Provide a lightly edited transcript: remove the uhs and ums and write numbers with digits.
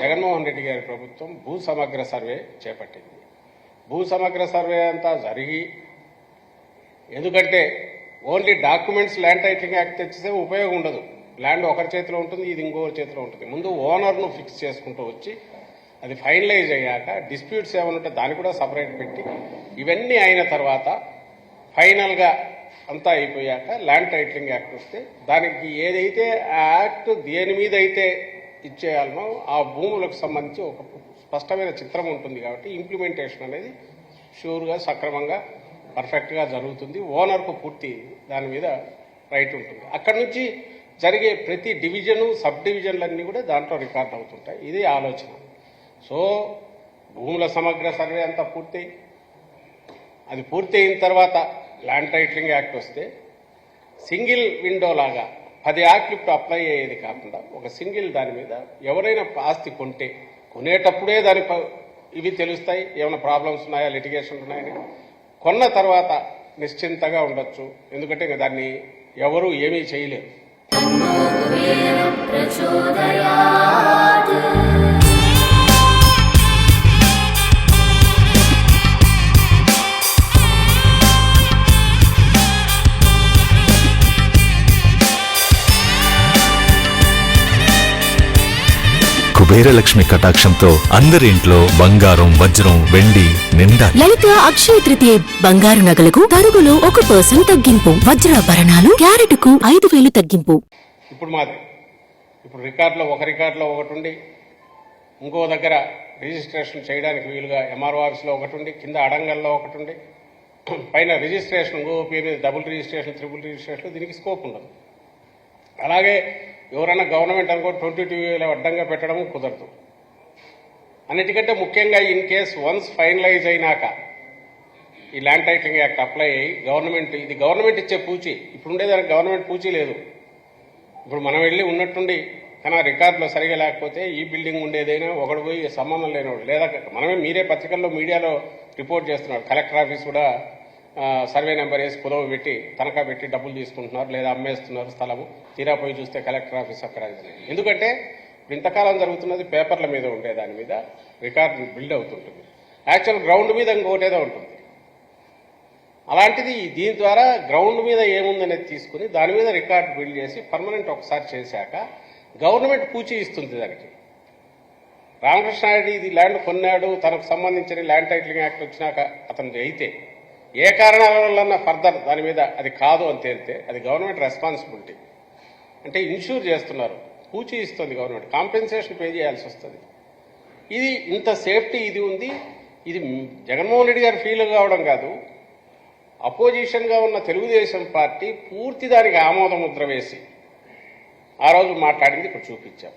జగన్మోహన్ రెడ్డి గారి ప్రభుత్వం భూ సమగ్ర సర్వే చేపట్టింది. భూ సమగ్ర సర్వే అంతా జరిగి, ఎందుకంటే only documents land titling act తెచ్చితే ఉపయోగం ఉండదు. ల్యాండ్ ఒకరి చేతిలో ఉంటుంది, ఇది ఇంకొకరి చేతిలో ఉంటుంది. ముందు ఓనర్ను ఫిక్స్ చేసుకుంటూ వచ్చి అది ఫైనలైజ్ అయ్యాక డిస్ప్యూట్స్ ఏమైనా ఉంటే దాన్ని కూడా సపరేట్ పెట్టి ఇవన్నీ అయిన తర్వాత ఫైనల్గా అంతా అయిపోయాక ల్యాండ్ టైటిలింగ్ యాక్ట్ వస్తే దానికి ఏదైతే ఆ యాక్ట్ దేని మీద అయితే ఇచ్చేయాలనో ఆ భూములకు సంబంధించి ఒక స్పష్టమైన చిత్రం ఉంటుంది. కాబట్టి ఇంప్లిమెంటేషన్ అనేది షూర్గా సక్రమంగా పర్ఫెక్ట్గా జరుగుతుంది. ఓనర్కు పూర్తి దాని మీద రైట్ ఉంటుంది. అక్కడి నుంచి జరిగే ప్రతి డివిజను సబ్ డివిజన్లన్నీ కూడా దాంట్లో రికార్డ్ అవుతుంటాయి. ఇది ఆలోచన. సో భూముల సమగ్ర సర్వే అంతా పూర్తయి అది పూర్తి అయిన తర్వాత ల్యాండ్ టైటిలింగ్ యాక్ట్ వస్తే సింగిల్ విండో లాగా 10 యాక్ట్లు అప్లై అయ్యేది కాకుండా ఒక సింగిల్ దాని మీద ఎవరైనా ఆస్తి కొంటే కొనేటప్పుడే దాని ఇవి తెలుస్తాయి, ఏమైనా ప్రాబ్లమ్స్ ఉన్నాయా, లిటిగేషన్ ఉన్నాయని. కొన్న తర్వాత నిశ్చింతగా ఉండొచ్చు, ఎందుకంటే ఇంకా దాన్ని ఎవరు ఏమీ చేయలేరు. కుబేరలక్ష్మి కటాక్షంతో అందరి ఇంట్లో బంగారం, వజ్రం, వెండి నిండా. లలిత అక్షయ తృతీయ బంగారు నగలకు తరుగులో 1% తగ్గింపు. వజ్రాభరణాలు క్యారెట్కు 5,000 తగ్గింపు. ఇప్పుడు రికార్డులో ఒకటి ఉండి ఇంకో దగ్గర రిజిస్ట్రేషన్ చేయడానికి వీలుగా ఎంఆర్ఓ ఆఫీస్లో ఒకటి ఉండి, కింద అడంగల్లో ఒకటి ఉండి, పైన రిజిస్ట్రేషన్ ఇంకో పేరు మీద డబుల్ రిజిస్ట్రేషన్, ట్రిపుల్ రిజిస్ట్రేషన్, దీనికి స్కోప్ ఉండదు. అలాగే ఎవరైనా గవర్నమెంట్ అనుకో 22 అడ్డంగా పెట్టడం కుదరదు. అన్నిటికంటే ముఖ్యంగా ఇన్ కేస్ వన్స్ ఫైనలైజ్ అయినాక ఈ ల్యాండ్ టైటిలింగ్ యాక్ట్ అప్లై అయ్యి ఇది గవర్నమెంట్ ఇచ్చే పూచి, ఇప్పుడు దానికి గవర్నమెంట్ పూచి లేదు. ఇప్పుడు మనం వెళ్ళి ఉన్నట్టుండి కానీ రికార్డులో సరిగా లేకపోతే ఈ బిల్డింగ్ ఉండేదైనా ఒకడు పోయి సంబంధం లేనివాడు, లేదా మీరే పత్రికల్లో మీడియాలో రిపోర్ట్ చేస్తున్నాడు, కలెక్టర్ ఆఫీస్ కూడా సర్వే నెంబర్ వేసి కుదవ పెట్టి తనఖా పెట్టి డబ్బులు తీసుకుంటున్నారు, లేదా అమ్మేస్తున్నారు స్థలము. తీరా పోయి చూస్తే కలెక్టర్ ఆఫీస్ అక్కడ. ఎందుకంటే ఇంతకాలం జరుగుతున్నది పేపర్ల మీద ఉండే దాని మీద రికార్డు బిల్డ్ అవుతుంటుంది, యాక్చువల్ గ్రౌండ్ మీద ఇంకోటేదో ఉంటుంది. అలాంటిది దీని ద్వారా గ్రౌండ్ మీద ఏముందనేది తీసుకుని దాని మీద రికార్డు బిల్డ్ చేసి పర్మనెంట్ ఒకసారి చేశాక గవర్నమెంట్ పూచి ఇస్తుంది దానికి. రామకృష్ణారెడ్డి ఇది ల్యాండ్ కొన్నాడు, తనకు సంబంధించిన ల్యాండ్ టైటిలింగ్ యాక్ట్ వచ్చినాక అతను అయితే ఏ కారణాల వల్ల ఫర్దర్ దాని మీద అది కాదు అని తేలితే అది గవర్నమెంట్ రెస్పాన్సిబిలిటీ. అంటే ఇన్ష్యూర్ చేస్తున్నారు, పూచి ఇస్తుంది గవర్నమెంట్, కాంపెన్సేషన్ పే చేయాల్సి వస్తుంది. ఇది ఇంత సేఫ్టీ ఇది ఉంది. ఇది జగన్మోహన్ రెడ్డి గారు ఫీల్ కావడం కాదు, అపోజిషన్గా ఉన్న తెలుగుదేశం పార్టీ పూర్తి దానికి ఆమోద ముద్ర వేసి ఆ రోజు మాట్లాడింది ఇప్పుడు చూపించాం.